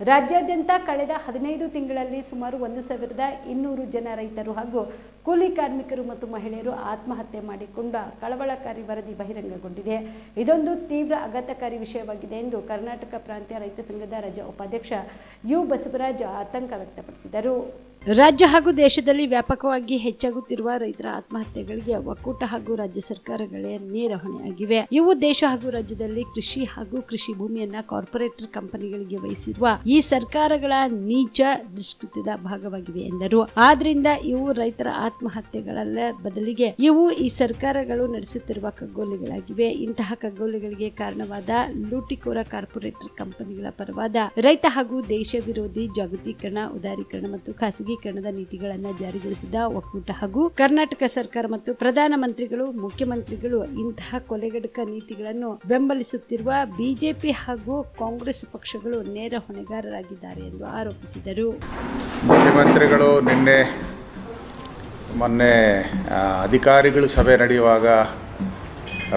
ರಾಜ್ಯಾದ್ಯಂತ ಕಳೆದ 15 ತಿಂಗಳಲ್ಲಿ ಸುಮಾರು 1,200 ಜನ ರೈತರು ಹಾಗೂ ಕೂಲಿ ಕಾರ್ಮಿಕರು ಮತ್ತು ಮಹಿಳೆಯರು ಆತ್ಮಹತ್ಯೆ ಮಾಡಿಕೊಂಡ ಕಳವಳಕಾರಿ ವರದಿ ಬಹಿರಂಗಗೊಂಡಿದೆ. ಇದೊಂದು ತೀವ್ರ ಆಘಾತಕಾರಿ ವಿಷಯವಾಗಿದೆ ಎಂದು ಕರ್ನಾಟಕ ಪ್ರಾಂತ್ಯ ರೈತ ಸಂಘದ ರಾಜ್ಯ ಉಪಾಧ್ಯಕ್ಷ ಯು ಬಸವರಾಜ್ ಆತಂಕ ವ್ಯಕ್ತಪಡಿಸಿದರು. ರಾಜ್ಯ ಹಾಗೂ ದೇಶದಲ್ಲಿ ವ್ಯಾಪಕವಾಗಿ ಹೆಚ್ಚಾಗುತ್ತಿರುವ ರೈತರ ಆತ್ಮಹತ್ಯೆಗಳಿಗೆ ಒಕ್ಕೂಟ ಹಾಗೂ ರಾಜ್ಯ ಸರ್ಕಾರಗಳೇ ನೇರ ಹೊಣೆಯಾಗಿವೆ. ಇವು ದೇಶ ಹಾಗೂ ರಾಜ್ಯದಲ್ಲಿ ಕೃಷಿ ಹಾಗೂ ಕೃಷಿ ಭೂಮಿಯನ್ನ ಕಾರ್ಪೊರೇಟ್ ಕಂಪನಿಗಳಿಗೆ ವಹಿಸಿರುವ ಈ ಸರ್ಕಾರಗಳ ನೀಚ ದುಷ್ಕೃತ್ಯದ ಭಾಗವಾಗಿವೆ ಎಂದರು. ಆದ್ರಿಂದ ಇವು ರೈತರ ಆತ್ಮಹತ್ಯೆಗಳಲ್ಲ, ಬದಲಿಗೆ ಇವು ಈ ಸರ್ಕಾರಗಳು ನಡೆಸುತ್ತಿರುವ ಕಗ್ಗೊಲೆಗಳಾಗಿವೆ. ಇಂತಹ ಕಗ್ಗೊಲೆಗಳಿಗೆ ಕಾರಣವಾದ ಲೂಟಿಕೋರ ಕಾರ್ಪೊರೇಟ್ ಕಂಪನಿಗಳ ಪರವಾದ ರೈತ ಹಾಗೂ ದೇಶ ವಿರೋಧಿ ಜಾಗತೀಕರಣ, ಉದಾರೀಕರಣ ಮತ್ತು ಖಾಸಗೀಕರಣದ ನೀತಿಗಳನ್ನು ಜಾರಿಗೊಳಿಸಿದ ಒಕ್ಕೂಟ ಹಾಗೂ ಕರ್ನಾಟಕ ಸರ್ಕಾರ ಮತ್ತು ಪ್ರಧಾನಮಂತ್ರಿಗಳು, ಮುಖ್ಯಮಂತ್ರಿಗಳು ಇಂತಹ ಕೊಲೆಗಡಕ ನೀತಿಗಳನ್ನು ಬೆಂಬಲಿಸುತ್ತಿರುವ ಬಿಜೆಪಿ ಹಾಗೂ ಕಾಂಗ್ರೆಸ್ ಪಕ್ಷಗಳು ನೇರ ಹೊಣೆಗಾರರಾಗಿದ್ದಾರೆ ಎಂದು ಆರೋಪಿಸಿದರು. ಮುಖ್ಯಮಂತ್ರಿಗಳು ಮೊನ್ನೆ ಅಧಿಕಾರಿಗಳು ಸಭೆ ನಡೆಯುವಾಗ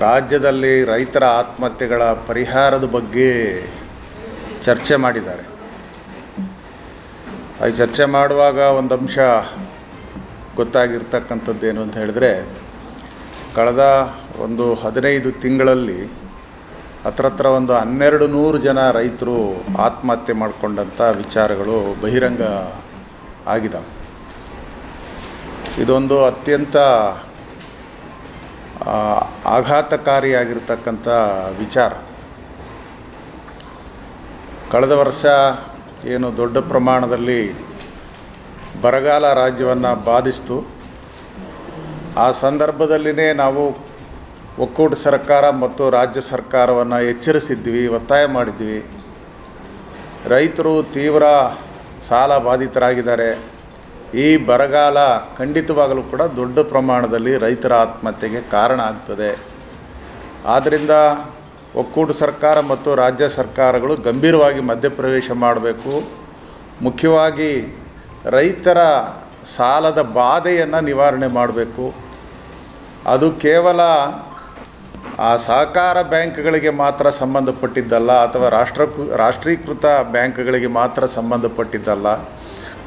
ರಾಜ್ಯದಲ್ಲಿ ರೈತರ ಆತ್ಮಹತ್ಯೆಗಳ ಪರಿಹಾರದ ಬಗ್ಗೆ ಚರ್ಚೆ ಮಾಡಿದ್ದಾರೆ. ಈ ಚರ್ಚೆ ಮಾಡುವಾಗ ಒಂದು ಅಂಶ ಗೊತ್ತಾಗಿರ್ತಕ್ಕಂಥದ್ದೇನು ಅಂತ ಹೇಳಿದ್ರೆ, ಕಳೆದ ಒಂದು 15 ತಿಂಗಳಲ್ಲಿ ಹತ್ರ ಒಂದು 1200 ಜನ ರೈತರು ಆತ್ಮಹತ್ಯೆ ಮಾಡಿಕೊಂಡಂಥ ವಿಚಾರಗಳು ಬಹಿರಂಗ ಆಗಿದ್ದಾವೆ. ಇದೊಂದು ಅತ್ಯಂತ ಆಘಾತಕಾರಿಯಾಗಿರ್ತಕ್ಕಂಥ ವಿಚಾರ. ಕಳೆದ ವರ್ಷ ಏನು ದೊಡ್ಡ ಪ್ರಮಾಣದಲ್ಲಿ ಬರಗಾಲ ರಾಜ್ಯವನ್ನು ಬಾಧಿಸಿತು, ಆ ಸಂದರ್ಭದಲ್ಲಿನೇ ನಾವು ಒಕ್ಕೂಟ ಸರ್ಕಾರ ಮತ್ತು ರಾಜ್ಯ ಸರ್ಕಾರವನ್ನು ಎಚ್ಚರಿಸಿದ್ವಿ, ಒತ್ತಾಯ ಮಾಡಿದ್ವಿ. ರೈತರು ತೀವ್ರ ಸಾಲ ಬಾಧಿತರಾಗಿದ್ದಾರೆ. ಈ ಬರಗಾಲ ಖಂಡಿತವಾಗಲೂ ಕೂಡ ದೊಡ್ಡ ಪ್ರಮಾಣದಲ್ಲಿ ರೈತರ ಆತ್ಮಹತ್ಯೆಗೆ ಕಾರಣ ಆಗ್ತದೆ. ಆದ್ದರಿಂದ ಒಕ್ಕೂಟ ಸರ್ಕಾರ ಮತ್ತು ರಾಜ್ಯ ಸರ್ಕಾರಗಳು ಗಂಭೀರವಾಗಿ ಮಧ್ಯಪ್ರವೇಶ ಮಾಡಬೇಕು. ಮುಖ್ಯವಾಗಿ ರೈತರ ಸಾಲದ ಬಾಧೆಯನ್ನು ನಿವಾರಣೆ ಮಾಡಬೇಕು. ಅದು ಕೇವಲ ಆ ಸಹಕಾರ ಬ್ಯಾಂಕ್ಗಳಿಗೆ ಮಾತ್ರ ಸಂಬಂಧಪಟ್ಟಿದ್ದಲ್ಲ, ಅಥವಾ ರಾಷ್ಟ್ರೀಕೃತ ಬ್ಯಾಂಕ್ಗಳಿಗೆ ಮಾತ್ರ ಸಂಬಂಧಪಟ್ಟಿದ್ದಲ್ಲ.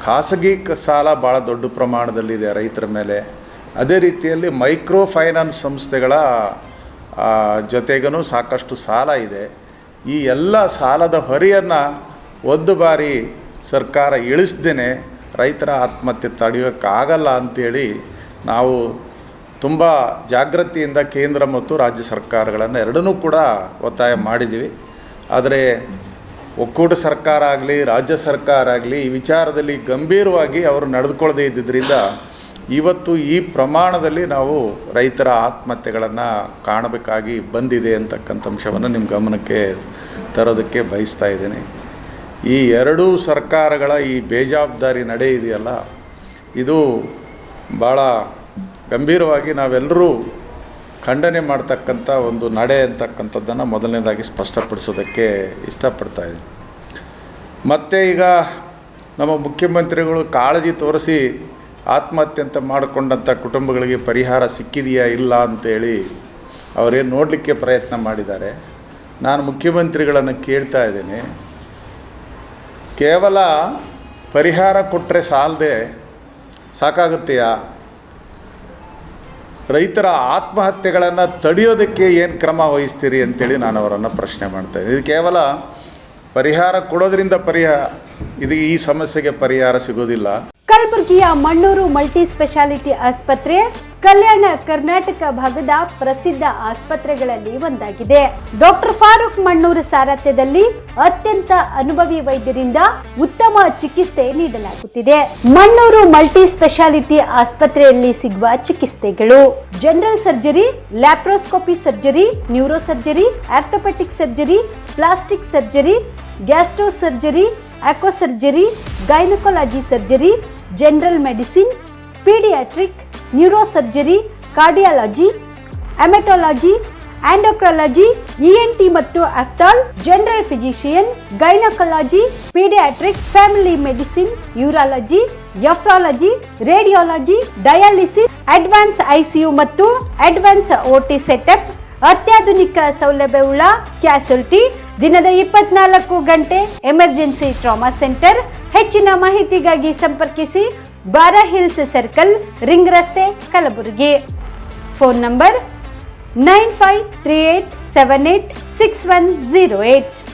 ಖಾಸಗಿ ಸಾಲ ಭಾಳ ದೊಡ್ಡ ಪ್ರಮಾಣದಲ್ಲಿದೆ ರೈತರ ಮೇಲೆ. ಅದೇ ರೀತಿಯಲ್ಲಿ ಮೈಕ್ರೋ ಫೈನಾನ್ಸ್ ಸಂಸ್ಥೆಗಳ ಜೊತೆಗೂ ಸಾಕಷ್ಟು ಸಾಲ ಇದೆ. ಈ ಎಲ್ಲ ಸಾಲದ ಹೊರೆಯನ್ನು ಒಂದು ಬಾರಿ ಸರ್ಕಾರ ಇಳಿಸ್ದೇ ರೈತರ ಆತ್ಮಹತ್ಯೆ ತಡೆಯೋಕ್ಕಾಗಲ್ಲ ಅಂಥೇಳಿ ನಾವು ತುಂಬ ಜಾಗೃತಿಯಿಂದ ಕೇಂದ್ರ ಮತ್ತು ರಾಜ್ಯ ಸರ್ಕಾರಗಳನ್ನು ಎರಡನ್ನೂ ಕೂಡ ಒತ್ತಾಯ ಮಾಡಿದ್ದೀವಿ. ಆದರೆ ಒಕ್ಕೂಟ ಸರ್ಕಾರ ಆಗಲಿ ರಾಜ್ಯ ಸರ್ಕಾರ ಆಗಲಿ ಈ ವಿಚಾರದಲ್ಲಿ ಗಂಭೀರವಾಗಿ ಅವರು ನಡೆದುಕೊಳ್ಳದೇ ಇದ್ದಿದ್ದರಿಂದ ಇವತ್ತು ಈ ಪ್ರಮಾಣದಲ್ಲಿ ನಾವು ರೈತರ ಆತ್ಮಹತ್ಯೆಗಳನ್ನು ಕಾಣಬೇಕಾಗಿ ಬಂದಿದೆ ಅಂತಕ್ಕಂಥ ಅಂಶವನ್ನು ನಿಮ್ಮ ಗಮನಕ್ಕೆ ತರೋದಕ್ಕೆ ಬಯಸ್ತಾ ಇದ್ದೇನೆ. ಈ ಎರಡೂ ಸರ್ಕಾರಗಳ ಈ ಬೇಜವಾಬ್ದಾರಿ ನಡೆ ಇದೆಯಲ್ಲ, ಇದು ಭಾಳ ಗಂಭೀರವಾಗಿ ನಾವೆಲ್ಲರೂ ಖಂಡನೆ ಮಾಡ್ತಕ್ಕಂಥ ಒಂದು ನಡೆ ಅಂತಕ್ಕಂಥದ್ದನ್ನು ಮೊದಲನೇದಾಗಿ ಸ್ಪಷ್ಟಪಡಿಸೋದಕ್ಕೆ ಇಷ್ಟಪಡ್ತಾಯಿದ್ದೀನಿ. ಮತ್ತು ಈಗ ನಮ್ಮ ಮುಖ್ಯಮಂತ್ರಿಗಳು ಕಾಳಜಿ ತೋರಿಸಿ ಆತ್ಮಹತ್ಯೆ ಅಂತ ಮಾಡಿಕೊಂಡಂಥ ಕುಟುಂಬಗಳಿಗೆ ಪರಿಹಾರ ಸಿಕ್ಕಿದೆಯಾ ಇಲ್ಲ ಅಂತೇಳಿ ಅವರೇನು ನೋಡಲಿಕ್ಕೆ ಪ್ರಯತ್ನ ಮಾಡಿದ್ದಾರೆ. ನಾನು ಮುಖ್ಯಮಂತ್ರಿಗಳನ್ನು ಕೇಳ್ತಾ ಇದ್ದೇನೆ, ಕೇವಲ ಪರಿಹಾರ ಕೊಟ್ಟರೆ ಸಾಲದೆ ಸಾಕಾಗುತ್ತೆಯಾ? ರೈತರ ಆತ್ಮಹತ್ಯೆಗಳನ್ನು ತಡೆಯೋದಕ್ಕೆ ಏನು ಕ್ರಮ ವಹಿಸ್ತೀರಿ ಅಂತೇಳಿ ನಾನು ಅವರನ್ನು ಪ್ರಶ್ನೆ ಮಾಡ್ತಾಯಿದ್ದೀನಿ. ಇದು ಕೇವಲ ಪರಿಹಾರ ಕೊಡೋದ್ರಿಂದ ಈ ಸಮಸ್ಯೆಗೆ ಪರಿಹಾರ ಸಿಗೋದಿಲ್ಲ. ಕಲಬುರಗಿಯ ಮಣ್ಣೂರು ಮಲ್ಟಿ ಸ್ಪೆಷಾಲಿಟಿ ಆಸ್ಪತ್ರೆ ಕಲ್ಯಾಣ ಕರ್ನಾಟಕ ಭಾಗದ ಪ್ರಸಿದ್ಧ ಆಸ್ಪತ್ರೆಗಳಲ್ಲಿ ಒಂದಾಗಿದೆ. ಡಾಕ್ಟರ್ ಫಾರೂಕ್ ಮಣ್ಣೂರು ಸಾರಥ್ಯದಲ್ಲಿ ಅತ್ಯಂತ ಅನುಭವಿ ವೈದ್ಯರಿಂದ ಉತ್ತಮ ಚಿಕಿತ್ಸೆ ನೀಡಲಾಗುತ್ತಿದೆ. ಮಣ್ಣೂರು ಮಲ್ಟಿ ಸ್ಪೆಷಾಲಿಟಿ ಆಸ್ಪತ್ರೆಯಲ್ಲಿ ಸಿಗುವ ಚಿಕಿತ್ಸೆಗಳು: general surgery, laparoscopy surgery, neuro surgery, orthopaedic surgery, plastic surgery, gastro surgery, aqua surgery, gynaecology surgery, general medicine, paediatric, neuro surgery, cardiology, haematology, endocrinology, ENT ಮತ್ತು ophthal, general physician, gynaecology, paediatric, family medicine, urology, nephrology, radiology, dialysis, advance ICU ಮತ್ತು advance OT setup, ಅತ್ಯಾಧುನಿಕ ಸೌಲಭ್ಯವುಳ್ಳ ಕ್ಯಾಸುಲಿಟಿ, ದಿನದ 24 ಗಂಟೆ emergency trauma centre. ಹೆಚ್ಚಿನ ಮಾಹಿತಿಗಾಗಿ ಸಂಪರ್ಕಿಸಿ ಬಾರಾ hills circle, ring ರಸ್ತೆ, ಕಲಬುರಗಿ. Phone number 9538786108.